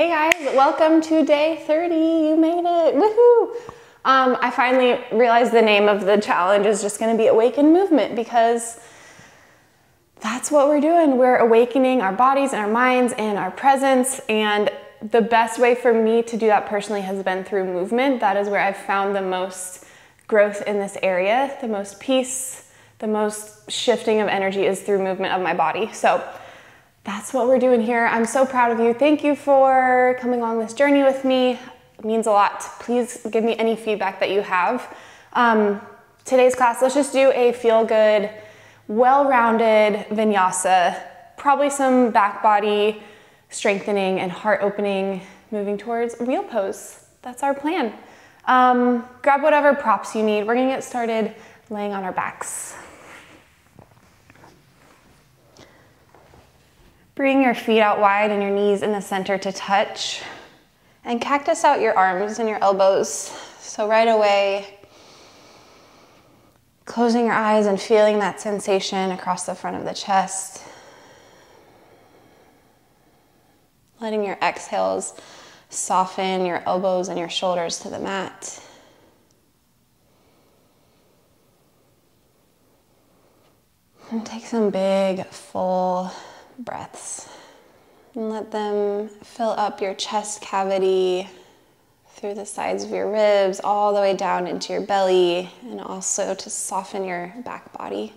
Hey guys, welcome to day 30. You made it, woohoo! I finally realized the name of the challenge is just gonna be Awaken Movement because that's what we're doing. We're awakening our bodies and our minds and our presence, and the best way for me to do that personally has been through movement. That is where I've found the most growth in this area, the most peace, the most shifting of energy is through movement of my body. So that's what we're doing here. I'm so proud of you. Thank you for coming on this journey with me. It means a lot. Please give me any feedback that you have. Today's class, let's just do a feel-good, well-rounded vinyasa, probably some back body strengthening and heart opening, moving towards wheel pose. That's our plan. Grab whatever props you need. We're gonna get started laying on our backs. Bring your feet out wide and your knees in the center to touch. And cactus out your arms and your elbows. So right away, closing your eyes and feeling that sensation across the front of the chest. Letting your exhales soften your elbows and your shoulders to the mat. And take some big, full breaths and let them fill up your chest cavity through the sides of your ribs all the way down into your belly, and also to soften your back body.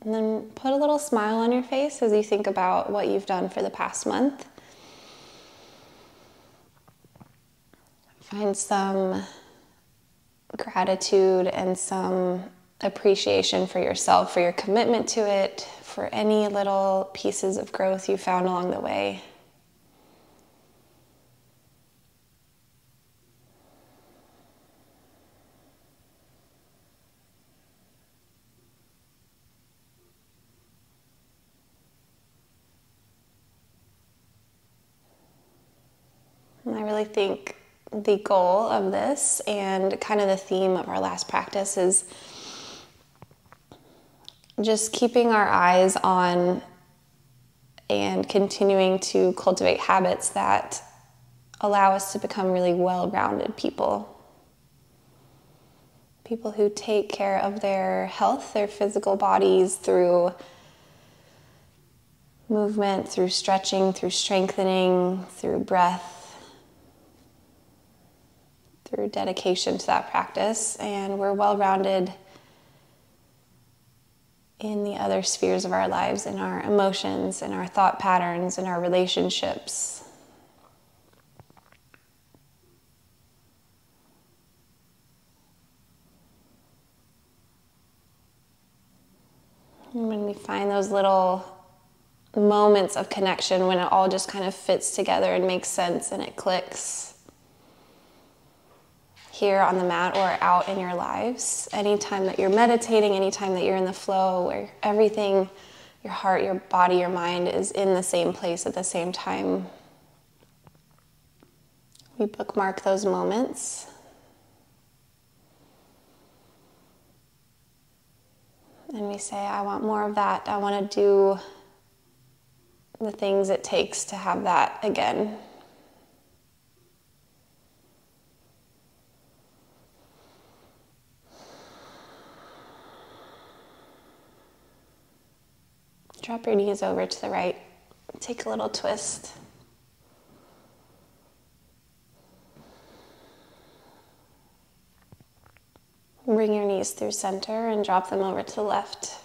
And then put a little smile on your face as you think about what you've done for the past month. Find some gratitude and some appreciation for yourself, for your commitment to it, for any little pieces of growth you found along the way. And I really think the goal of this and kind of the theme of our last practice is just keeping our eyes on and continuing to cultivate habits that allow us to become really well-rounded people. People who take care of their health, their physical bodies through movement, through stretching, through strengthening, through breath, through dedication to that practice, and we're well-rounded in the other spheres of our lives, in our emotions, in our thought patterns, in our relationships. And when we find those little moments of connection, when it all just kind of fits together and makes sense and it clicks, here on the mat or out in your lives, anytime that you're meditating, anytime that you're in the flow, where everything, your heart, your body, your mind is in the same place at the same time, we bookmark those moments. And we say, I want more of that. I want to do the things it takes to have that again. Drop your knees over to the right. Take a little twist. Bring your knees through center and drop them over to the left.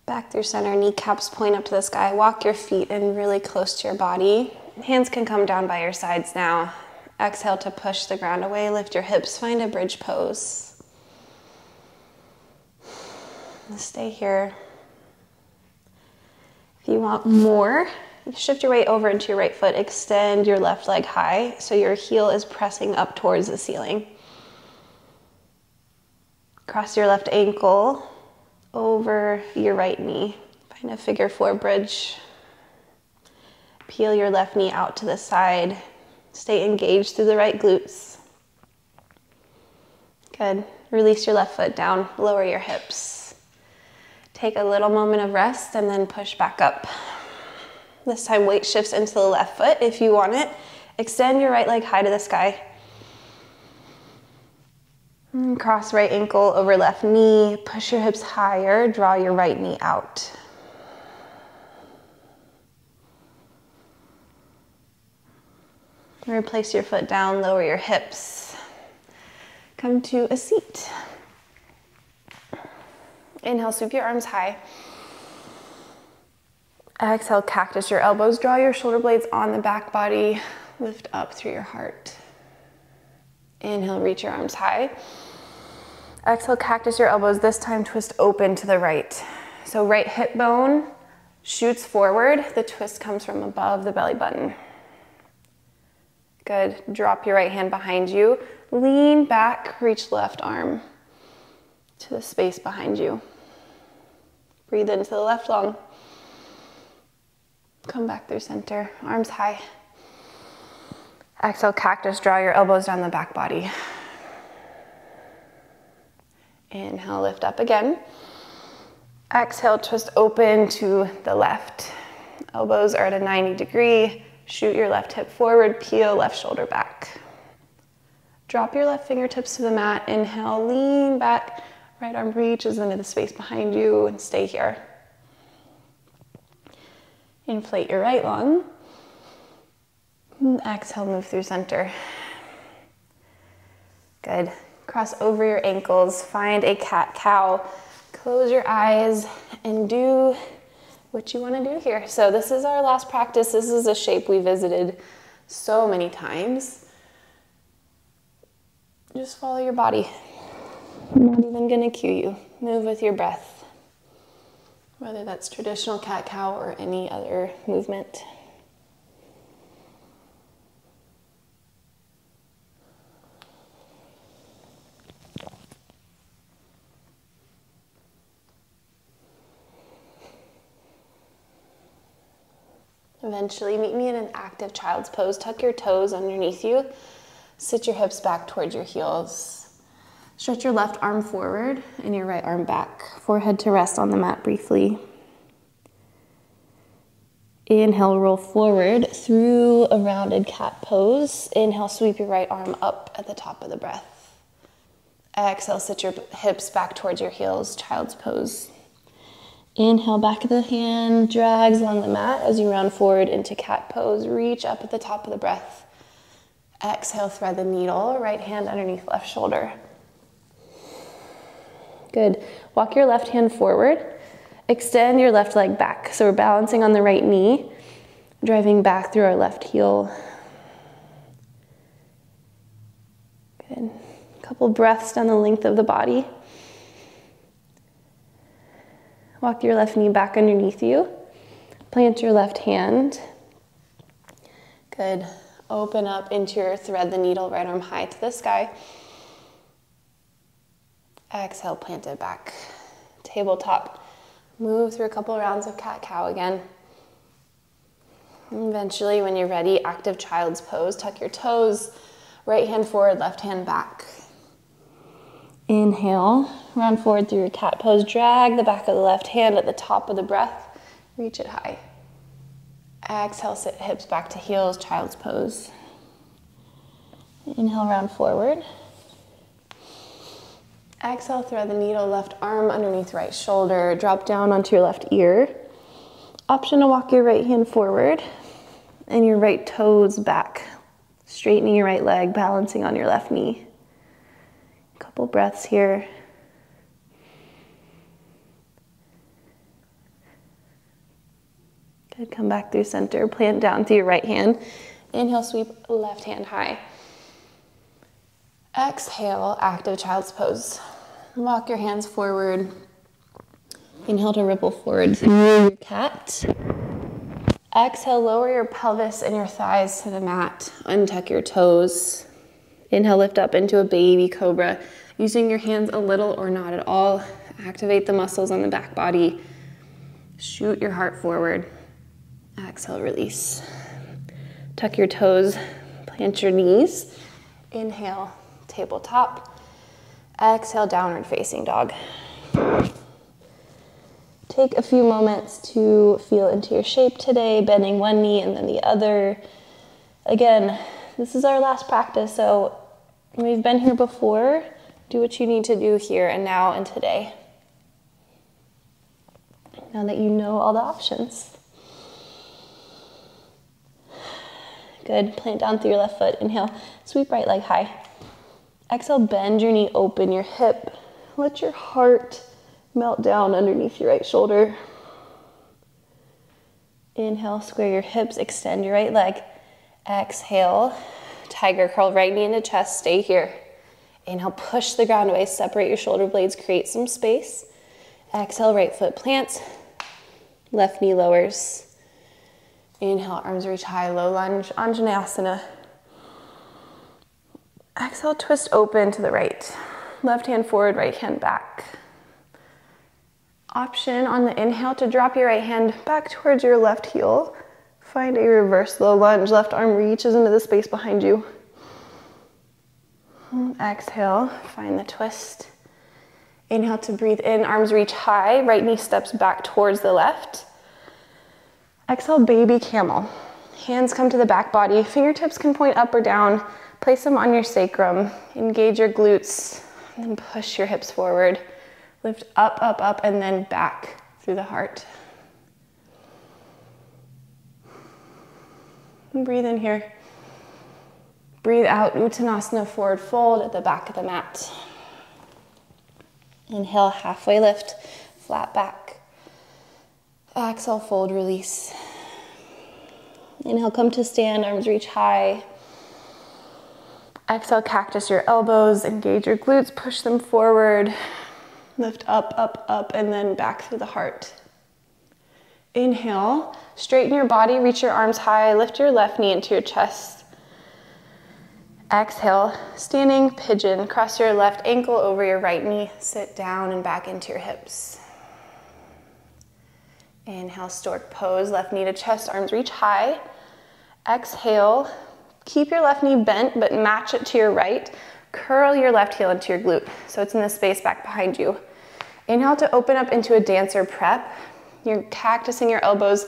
Back through center, kneecaps point up to the sky. Walk your feet in really close to your body. Hands can come down by your sides now. Exhale to push the ground away, lift your hips, find a bridge pose. Stay here. If you want more, shift your weight over into your right foot, extend your left leg high so your heel is pressing up towards the ceiling. Cross your left ankle over your right knee. Find a figure four bridge. Peel your left knee out to the side. Stay engaged through the right glutes. Good. Release your left foot down, lower your hips. Take a little moment of rest and then push back up. This time weight shifts into the left foot if you want it. Extend your right leg high to the sky. And cross right ankle over left knee. Push your hips higher, draw your right knee out. Replace your foot down, lower your hips. Come to a seat. Inhale, sweep your arms high. Exhale, cactus your elbows. Draw your shoulder blades on the back body. Lift up through your heart. Inhale, reach your arms high. Exhale, cactus your elbows. This time, twist open to the right. So right hip bone shoots forward. The twist comes from above the belly button. Good. Drop your right hand behind you. Lean back, reach left arm to the space behind you. Breathe into the left lung. Come back through center, arms high. Exhale, cactus, draw your elbows down the back body. Inhale, lift up again. Exhale, twist open to the left. Elbows are at a 90 degree. Shoot your left hip forward, peel left shoulder back. Drop your left fingertips to the mat. Inhale, lean back. Right arm reaches into the space behind you and stay here. Inflate your right lung. And exhale, move through center. Good. Cross over your ankles. Find a cat-cow. Close your eyes and do what you want to do here. So this is our last practice. This is a shape we visited so many times. Just follow your body. I'm not even gonna cue you. Move with your breath. Whether that's traditional cat-cow or any other movement. Eventually, meet me in an active child's pose. Tuck your toes underneath you. Sit your hips back towards your heels. Stretch your left arm forward and your right arm back. Forehead to rest on the mat briefly. Inhale, roll forward through a rounded cat pose. Inhale, sweep your right arm up at the top of the breath. Exhale, sit your hips back towards your heels, child's pose. Inhale, back of the hand drags along the mat as you round forward into cat pose. Reach up at the top of the breath. Exhale, thread the needle, right hand underneath left shoulder. Good. Walk your left hand forward. Extend your left leg back. So we're balancing on the right knee, driving back through our left heel. Good. Couple breaths down the length of the body. Walk your left knee back underneath you. Plant your left hand. Good. Open up into your thread the needle, right arm high to the sky. Exhale, plant it back. Tabletop. Move through a couple rounds of cat-cow again. And eventually, when you're ready, active child's pose. Tuck your toes. Right hand forward, left hand back. Inhale, round forward through your cat pose. Drag the back of the left hand at the top of the breath. Reach it high. Exhale, sit hips back to heels, child's pose. Inhale, round forward. Exhale, thread the needle, left arm underneath right shoulder. Drop down onto your left ear. Option to walk your right hand forward and your right toes back. Straightening your right leg, balancing on your left knee. Couple breaths here. Good, come back through center. Plant down through your right hand. Inhale, sweep left hand high. Exhale, active child's pose. Walk your hands forward. Inhale to ripple forward through your cat. Exhale, lower your pelvis and your thighs to the mat. Untuck your toes. Inhale, lift up into a baby cobra. Using your hands a little or not at all. Activate the muscles on the back body. Shoot your heart forward. Exhale, release. Tuck your toes. Plant your knees. Inhale, tabletop. Exhale, downward facing dog. Take a few moments to feel into your shape today, bending one knee and then the other. Again, this is our last practice, so we've been here before. Do what you need to do here and now and today. Now that you know all the options. Good, plant down through your left foot. Inhale, sweep right leg high. Exhale, bend your knee, open your hip. Let your heart melt down underneath your right shoulder. Inhale, square your hips, extend your right leg. Exhale, tiger curl, right knee into chest, stay here. Inhale, push the ground away, separate your shoulder blades, create some space. Exhale, right foot plants, left knee lowers. Inhale, arms reach high, low lunge, Anjaneyasana. Exhale, twist open to the right. Left hand forward, right hand back. Option on the inhale to drop your right hand back towards your left heel. Find a reverse low lunge. Left arm reaches into the space behind you. Exhale, find the twist. Inhale to breathe in, arms reach high, right knee steps back towards the left. Exhale, baby camel. Hands come to the back body, fingertips can point up or down. Place them on your sacrum, engage your glutes, and then push your hips forward. Lift up, up, up, and then back through the heart. And breathe in here. Breathe out, Uttanasana, forward fold at the back of the mat. Inhale, halfway lift, flat back. Exhale, fold, release. Inhale, come to stand, arms reach high. Exhale, cactus your elbows, engage your glutes, push them forward. Lift up, up, up, and then back through the heart. Inhale, straighten your body, reach your arms high, lift your left knee into your chest. Exhale, standing pigeon, cross your left ankle over your right knee, sit down and back into your hips. Inhale, stork pose, left knee to chest, arms reach high. Exhale, keep your left knee bent, but match it to your right. Curl your left heel into your glute, so it's in the space back behind you. Inhale to open up into a dancer prep. You're cactusing your elbows,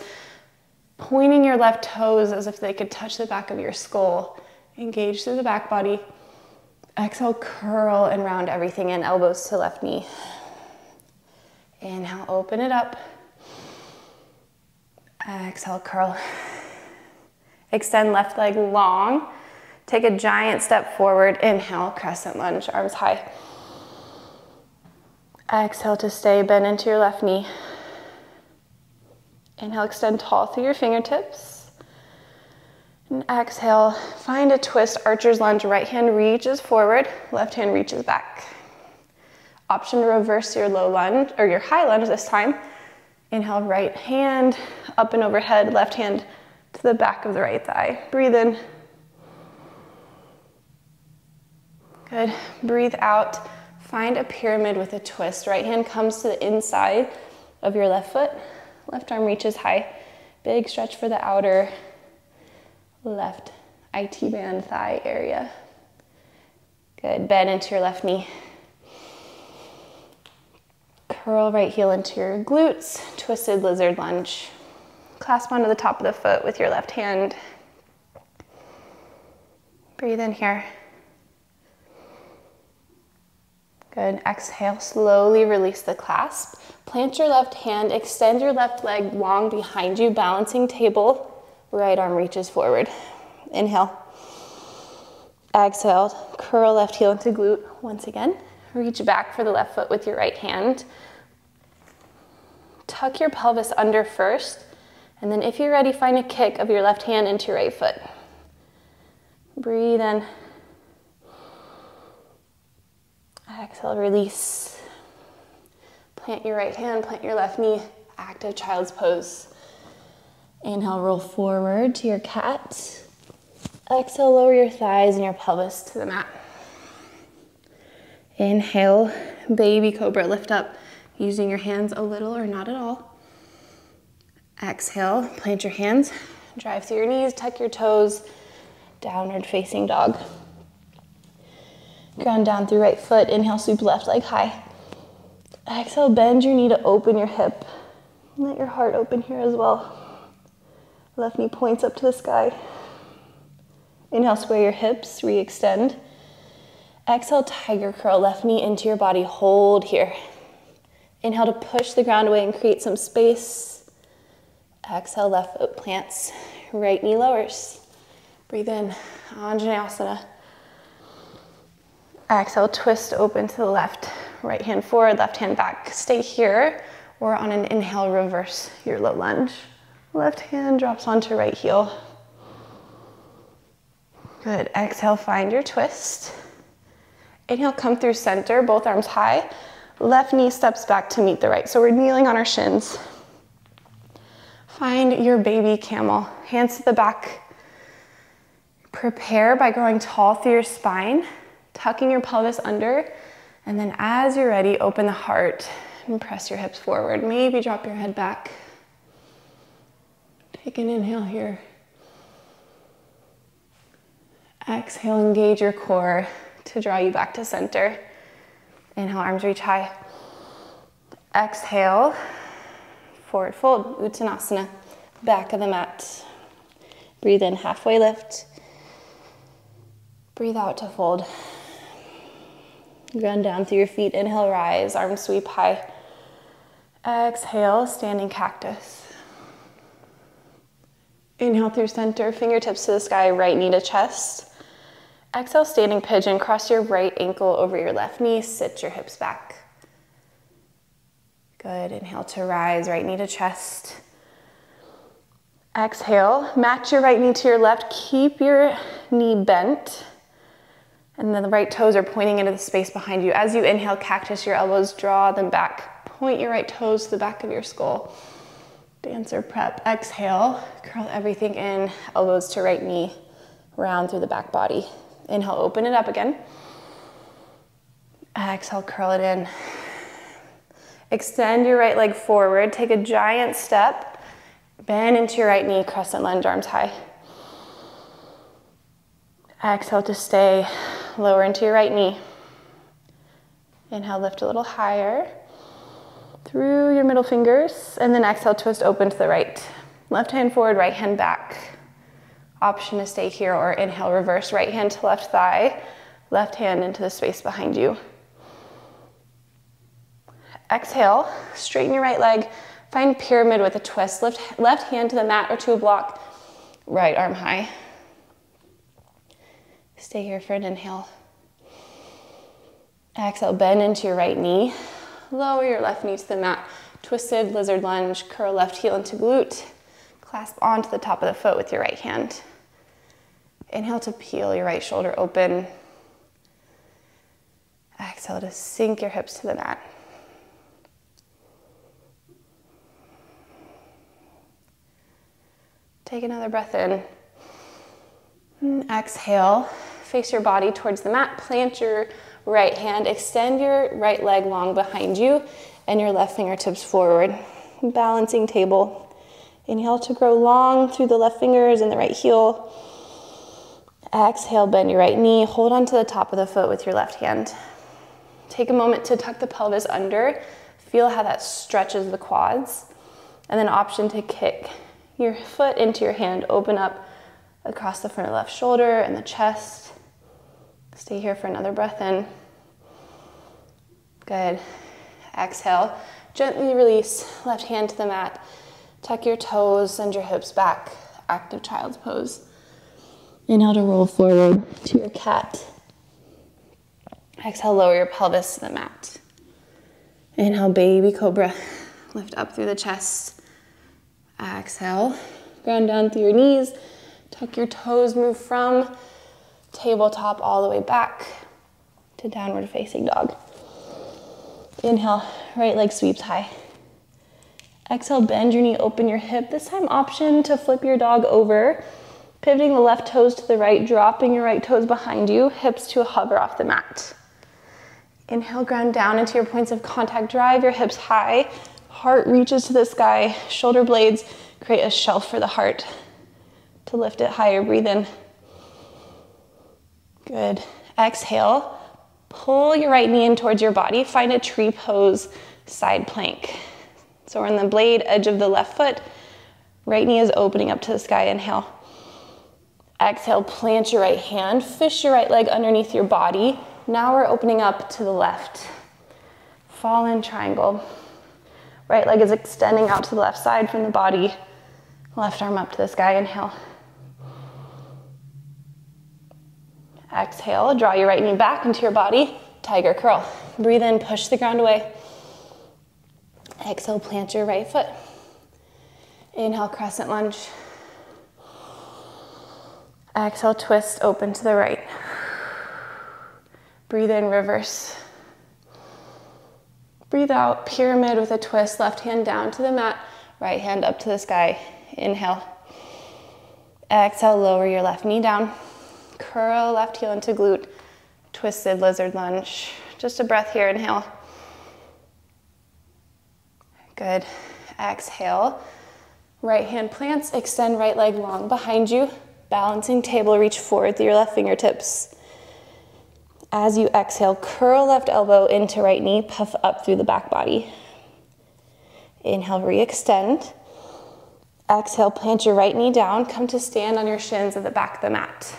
pointing your left toes as if they could touch the back of your skull. Engage through the back body. Exhale, curl and round everything in, elbows to left knee. Inhale, open it up. Exhale, curl. Extend left leg long. Take a giant step forward. Inhale, crescent lunge, arms high. Exhale to stay, bend into your left knee. Inhale, extend tall through your fingertips. And exhale, find a twist, archer's lunge. Right hand reaches forward, left hand reaches back. Option to reverse your low lunge, or your high lunge this time. Inhale, right hand up and overhead, left hand to the back of the right thigh. Breathe in. Good. Breathe out. Find a pyramid with a twist. Right hand comes to the inside of your left foot. Left arm reaches high. Big stretch for the outer left IT band thigh area. Good. Bend into your left knee. Curl right heel into your glutes. Twisted lizard lunge. Clasp onto the top of the foot with your left hand. Breathe in here. Good. Exhale, slowly release the clasp. Plant your left hand, extend your left leg long behind you, balancing table. Right arm reaches forward. Inhale. Exhale, curl left heel into glute. Once again, reach back for the left foot with your right hand. Tuck your pelvis under first, and then if you're ready, find a kick of your left hand into your right foot. Breathe in. Exhale, release. Plant your right hand, plant your left knee, active child's pose. Inhale, roll forward to your cat. Exhale, lower your thighs and your pelvis to the mat. Inhale, baby cobra, lift up, using your hands a little or not at all. Exhale, plant your hands, drive through your knees, tuck your toes. Downward facing dog. Ground down through right foot. Inhale, sweep left leg high. Exhale, bend your knee to open your hip. Let your heart open here as well. Left knee points up to the sky. Inhale, square your hips, re-extend. Exhale, tiger curl, left knee into your body, hold here. Inhale to push the ground away and create some space. Exhale, left foot plants, right knee lowers. Breathe in, Anjaneyasana. Exhale, twist open to the left. Right hand forward, left hand back. Stay here, or on an inhale, reverse your low lunge. Left hand drops onto right heel. Good, exhale, find your twist. Inhale, come through center, both arms high. Left knee steps back to meet the right. So we're kneeling on our shins. Find your baby camel. Hands to the back. Prepare by growing tall through your spine, tucking your pelvis under, and then as you're ready, open the heart and press your hips forward. Maybe drop your head back. Take an inhale here. Exhale, engage your core to draw you back to center. Inhale, arms reach high. Exhale, forward fold, Uttanasana, back of the mat. Breathe in, halfway lift. Breathe out to fold. Ground down through your feet. Inhale, rise, arms sweep high. Exhale, standing cactus. Inhale through center, fingertips to the sky, right knee to chest. Exhale, standing pigeon. Cross your right ankle over your left knee. Sit your hips back. Good. Inhale to rise, right knee to chest. Exhale, match your right knee to your left. Keep your knee bent. And then the right toes are pointing into the space behind you. As you inhale, cactus, your elbows draw them back. Point your right toes to the back of your skull. Dancer prep. Exhale, curl everything in, elbows to right knee, round through the back body. Inhale, open it up again. Exhale, curl it in. Extend your right leg forward. Take a giant step. Bend into your right knee, crescent lunge, arms high. Exhale to stay. Lower into your right knee. Inhale, lift a little higher through your middle fingers, and then exhale, twist open to the right. Left hand forward, right hand back. Option to stay here, or inhale, reverse, right hand to left thigh, left hand into the space behind you. Exhale, straighten your right leg, find pyramid with a twist. Lift left hand to the mat or to a block, right arm high. Stay here for an inhale. Exhale, bend into your right knee. Lower your left knee to the mat. Twisted lizard lunge, curl left heel into glute. Clasp onto the top of the foot with your right hand. Inhale to peel your right shoulder open. Exhale to sink your hips to the mat. Take another breath in. And exhale, face your body towards the mat. Plant your right hand, extend your right leg long behind you and your left fingertips forward. Balancing table. Inhale to grow long through the left fingers and the right heel. Exhale, bend your right knee. Hold on to the top of the foot with your left hand. Take a moment to tuck the pelvis under. Feel how that stretches the quads. And then option to kick your foot into your hand. Open up across the front of the left shoulder and the chest. Stay here for another breath in. Good. Exhale. Gently release left hand to the mat. Tuck your toes, send your hips back. Active child's pose. Inhale to roll forward to your cat. Exhale, lower your pelvis to the mat. Inhale, baby cobra. Lift up through the chest. Exhale, ground down through your knees. Tuck your toes, move from tabletop all the way back to downward facing dog. Inhale, right leg sweeps high. Exhale, bend your knee, open your hip. This time option to flip your dog over, pivoting the left toes to the right, dropping your right toes behind you, hips to a hover off the mat. Inhale, ground down into your points of contact. Drive your hips high, heart reaches to the sky, shoulder blades create a shelf for the heart to lift it higher. Breathe in. Good. Exhale, pull your right knee in towards your body. Find a tree pose side plank. So we're on the blade edge of the left foot. Right knee is opening up to the sky. Inhale. Exhale, plant your right hand. Fish your right leg underneath your body. Now we're opening up to the left. Fall in triangle. Right leg is extending out to the left side from the body. Left arm up to the sky. Inhale. Exhale, draw your right knee back into your body. Tiger curl. Breathe in, push the ground away. Exhale, plant your right foot. Inhale, crescent lunge. Exhale, twist, open to the right. Breathe in, reverse. Breathe out, pyramid with a twist. Left hand down to the mat, right hand up to the sky. Inhale. Exhale, lower your left knee down. Curl left heel into glute. Twisted lizard lunge. Just a breath here, inhale. Good. Exhale. Right hand plants, extend right leg long behind you. Balancing table, reach forward through your left fingertips. As you exhale, curl left elbow into right knee, puff up through the back body. Inhale, re-extend. Exhale, plant your right knee down. Come to stand on your shins at the back of the mat.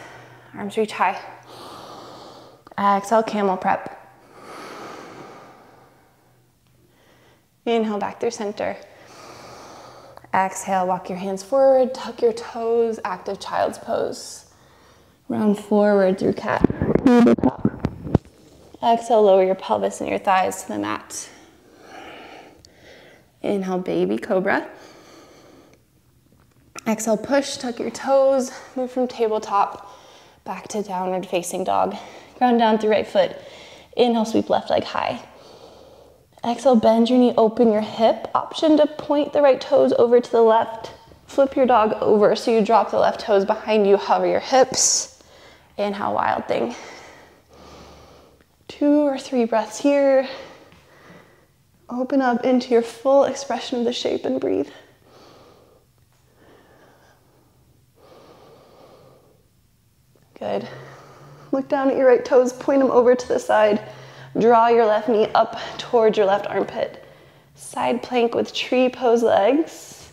Arms reach high. Exhale, camel prep. Inhale, back through center. Exhale, walk your hands forward, tuck your toes, active child's pose. Round forward through cat. Exhale, lower your pelvis and your thighs to the mat. Inhale, baby cobra. Exhale, push, tuck your toes, move from tabletop back to downward facing dog. Ground down through right foot. Inhale, sweep left leg high. Exhale, bend your knee, open your hip. Option to point the right toes over to the left. Flip your dog over so you drop the left toes behind you, hover your hips. Inhale, wild thing. 2 or 3 breaths here. Open up into your full expression of the shape and breathe. Good. Look down at your right toes, point them over to the side. Draw your left knee up towards your left armpit. Side plank with tree pose legs.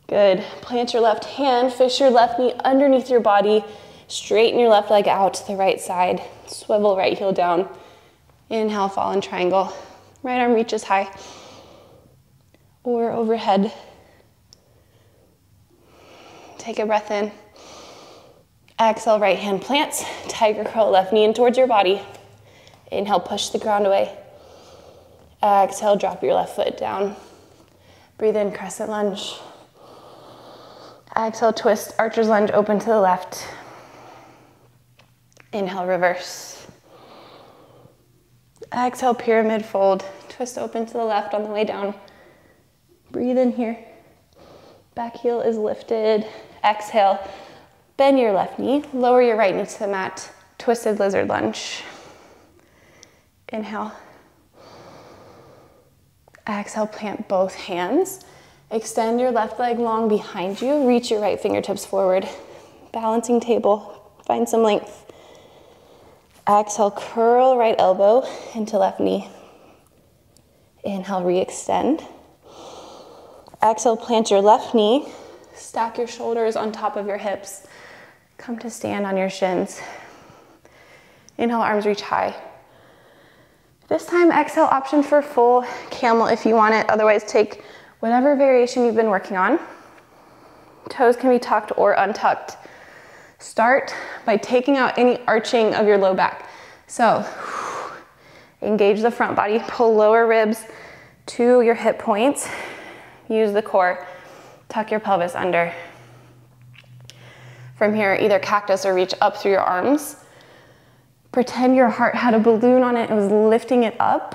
Good. Plant your left hand, fish your left knee underneath your body. Straighten your left leg out to the right side. Swivel right heel down. Inhale, fall in triangle. Right arm reaches high or overhead. Take a breath in. Exhale, right hand plants. Tiger curl, left knee in towards your body. Inhale, push the ground away. Exhale, drop your left foot down. Breathe in, crescent lunge. Exhale, twist, archer's lunge, open to the left. Inhale, reverse. Exhale, pyramid fold. Twist open to the left on the way down. Breathe in here. Back heel is lifted. Exhale, bend your left knee. Lower your right knee to the mat. Twisted lizard lunge. Inhale. Exhale, plant both hands. Extend your left leg long behind you. Reach your right fingertips forward. Balancing table. Find some length. Exhale, curl right elbow into left knee. Inhale, re-extend. Exhale, plant your left knee. Stack your shoulders on top of your hips. Come to stand on your shins. Inhale, arms reach high. This time, exhale, option for full camel if you want it. Otherwise, take whatever variation you've been working on. Toes can be tucked or untucked. Start by taking out any arching of your low back. So, engage the front body, pull lower ribs to your hip points. Use the core, tuck your pelvis under. From here, either cactus or reach up through your arms. Pretend your heart had a balloon on it and was lifting it up.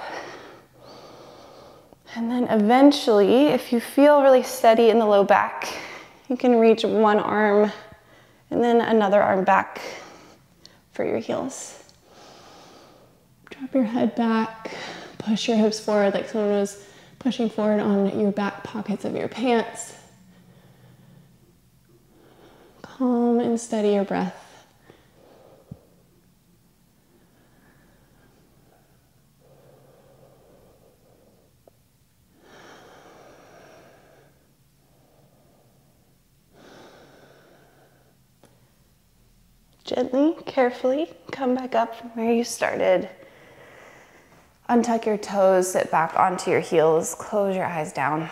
And then eventually, if you feel really steady in the low back, you can reach one arm and then another arm back for your heels. Drop your head back, push your hips forward like someone was pushing forward on your back pockets of your pants. Calm and steady your breath. Gently, carefully, come back up from where you started. Untuck your toes, sit back onto your heels, close your eyes down.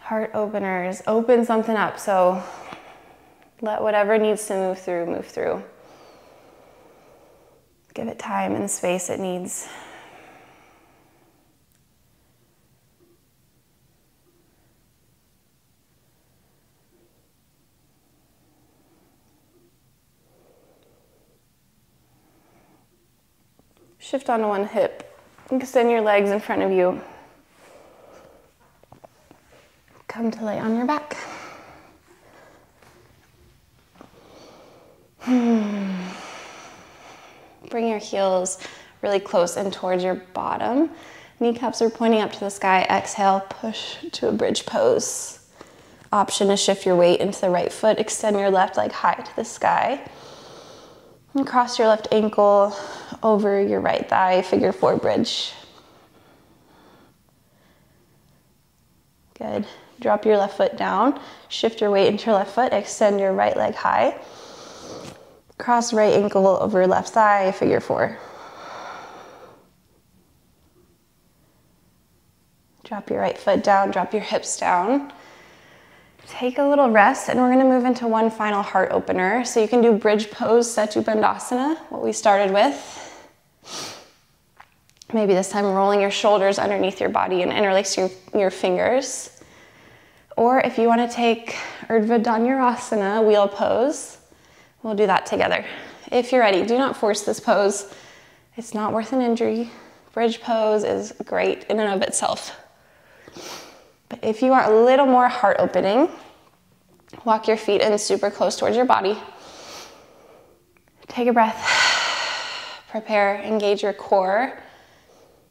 Heart openers, open something up, so let whatever needs to move through, move through. Give it time and space it needs. Shift onto one hip. Extend your legs in front of you. Come to lay on your back. Bring your heels really close in towards your bottom. Kneecaps are pointing up to the sky. Exhale, push to a bridge pose. Option to shift your weight into the right foot. Extend your left leg high to the sky. And cross your left ankle over your right thigh, figure four bridge. Good. Drop your left foot down. Shift your weight into your left foot. Extend your right leg high. Cross right ankle over left thigh, figure four. Drop your right foot down, drop your hips down. Take a little rest, and we're gonna move into one final heart opener. So you can do bridge pose, Setu Bandhasana, what we started with. Maybe this time rolling your shoulders underneath your body and interlace your fingers. Or if you wanna take Urdhva Dhanurasana, wheel pose, we'll do that together. If you're ready, do not force this pose. It's not worth an injury. Bridge pose is great in and of itself. But if you want a little more heart opening, walk your feet in super close towards your body. Take a breath. Prepare, engage your core.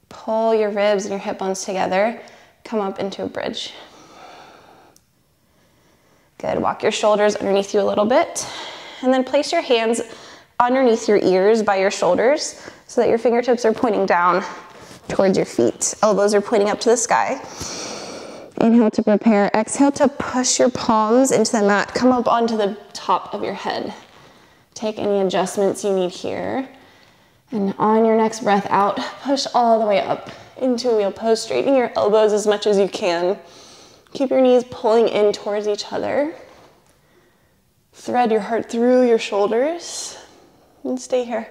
Pull your ribs and your hip bones together. Come up into a bridge. Good, walk your shoulders underneath you a little bit. And then place your hands underneath your ears by your shoulders so that your fingertips are pointing down towards your feet. Elbows are pointing up to the sky. Inhale to prepare. Exhale to push your palms into the mat. Come up onto the top of your head. Take any adjustments you need here. And on your next breath out, push all the way up into a wheel pose. Straighten your elbows as much as you can. Keep your knees pulling in towards each other. Thread your heart through your shoulders and stay here.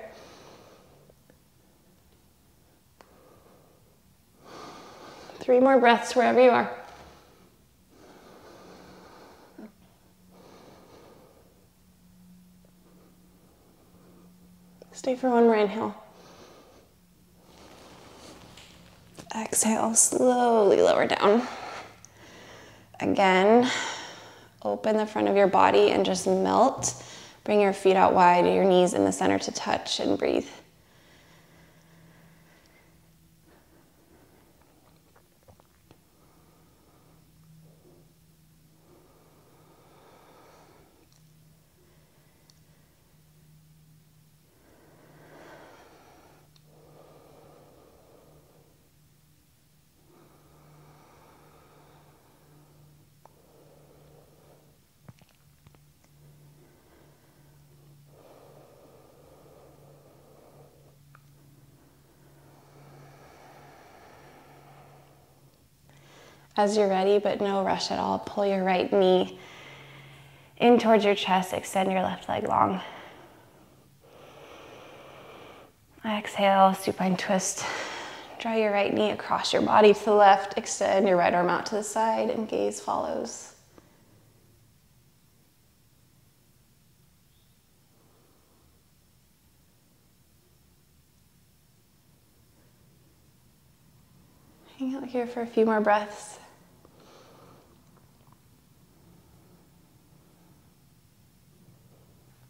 Three more breaths wherever you are. Stay for one more inhale. Exhale, slowly lower down. Again, open the front of your body and just melt. Bring your feet out wide, your knees in the center to touch, and breathe. As you're ready, but no rush at all, pull your right knee in towards your chest, extend your left leg long. Exhale, supine twist. Draw your right knee across your body to the left, extend your right arm out to the side, and gaze follows. Hang out here for a few more breaths.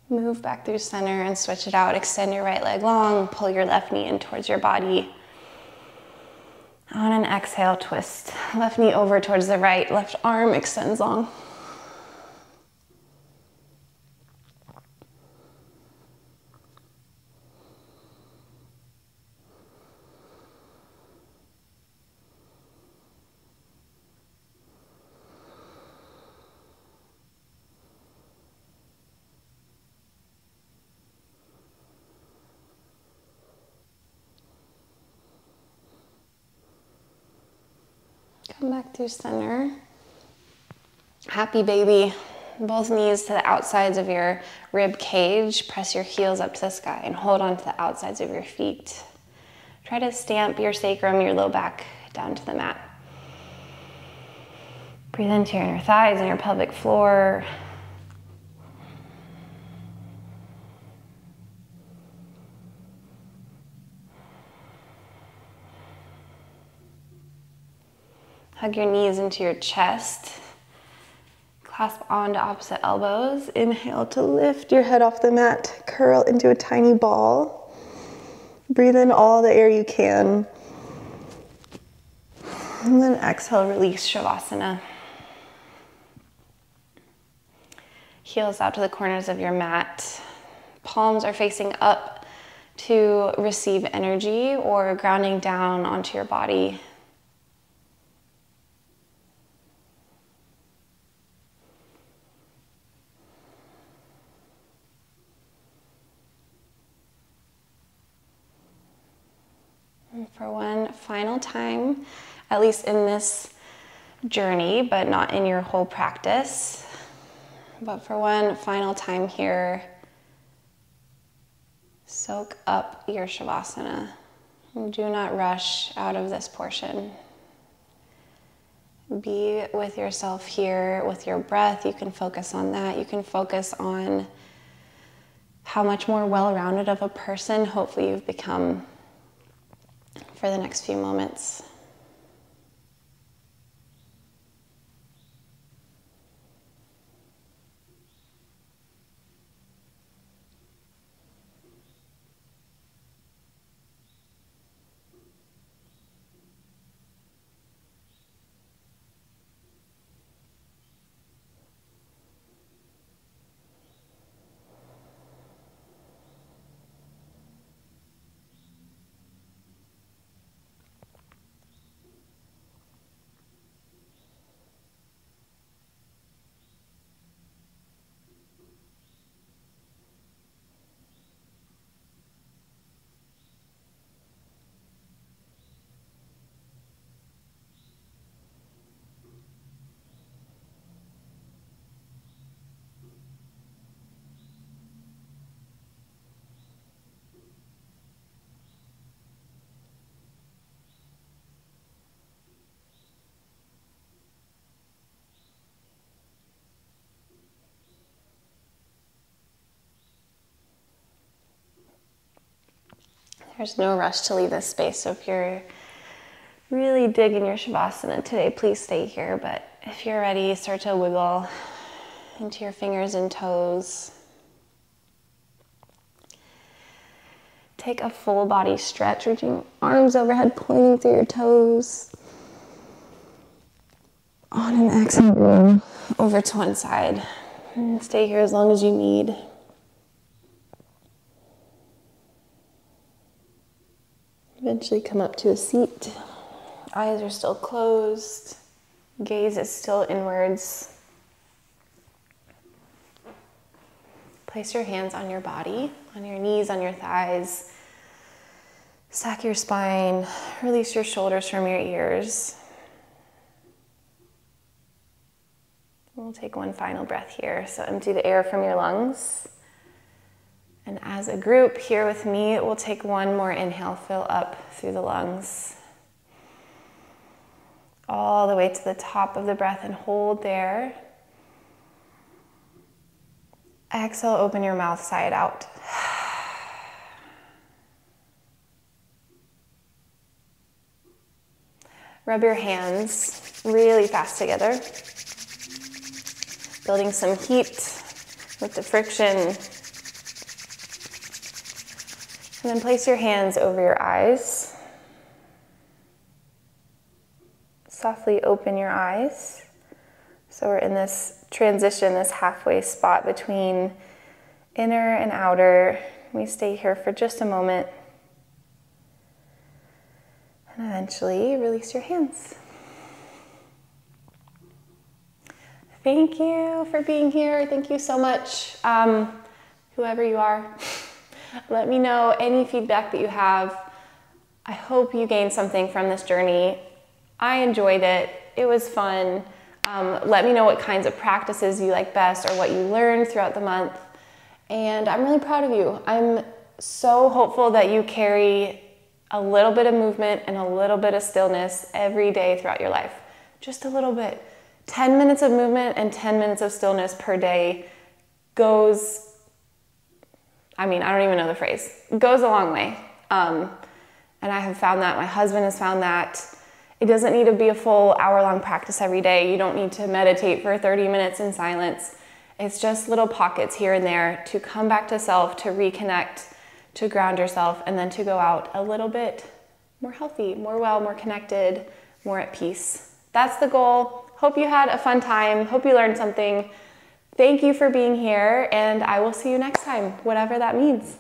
Move back through center and switch it out. Extend your right leg long, pull your left knee in towards your body. On an exhale, twist. Left knee over towards the right, left arm extends long. Come back through center. Happy baby. Both knees to the outsides of your rib cage. Press your heels up to the sky and hold on to the outsides of your feet. Try to stamp your sacrum, your low back down to the mat. Breathe into your inner thighs and your pelvic floor. Hug your knees into your chest. Clasp onto opposite elbows. Inhale to lift your head off the mat. Curl into a tiny ball. Breathe in all the air you can. And then exhale, release Shavasana. Heels out to the corners of your mat. Palms are facing up to receive energy or grounding down onto your body. And for one final time, at least in this journey, but not in your whole practice, but for one final time here, soak up your Shavasana. Do not rush out of this portion. Be with yourself here, with your breath. You can focus on that. You can focus on how much more well-rounded of a person hopefully you've become for the next few moments. There's no rush to leave this space, so if you're really digging your Shavasana today, please stay here. But if you're ready, start to wiggle into your fingers and toes. Take a full body stretch, reaching arms overhead, pointing through your toes. On an exhale, roll over to one side. And stay here as long as you need. Eventually come up to a seat. Eyes are still closed. Gaze is still inwards. Place your hands on your body, on your knees, on your thighs. Stack your spine. Release your shoulders from your ears. We'll take one final breath here. So empty the air from your lungs. And as a group here with me, we'll take one more inhale, fill up through the lungs. All the way to the top of the breath and hold there. Exhale, open your mouth side out. Rub your hands really fast together. Building some heat with the friction. And then place your hands over your eyes. Softly open your eyes. So we're in this transition, this halfway spot between inner and outer. We stay here for just a moment. And eventually release your hands. Thank you for being here. Thank you so much, whoever you are. Let me know any feedback that you have. I hope you gained something from this journey. I enjoyed it. It was fun. Let me know what kinds of practices you like best or what you learned throughout the month. And I'm really proud of you. I'm so hopeful that you carry a little bit of movement and a little bit of stillness every day throughout your life. Just a little bit. 10 minutes of movement and 10 minutes of stillness per day goes, I don't even know the phrase, goes a long way. And I have found that, my husband has found that. It doesn't need to be a full hour-long practice every day. You don't need to meditate for 30 minutes in silence. It's just little pockets here and there to come back to self, to reconnect, to ground yourself, and then to go out a little bit more healthy, more well, more connected, more at peace. That's the goal. Hope you had a fun time. Hope you learned something. Thank you for being here, and I will see you next time, whatever that means.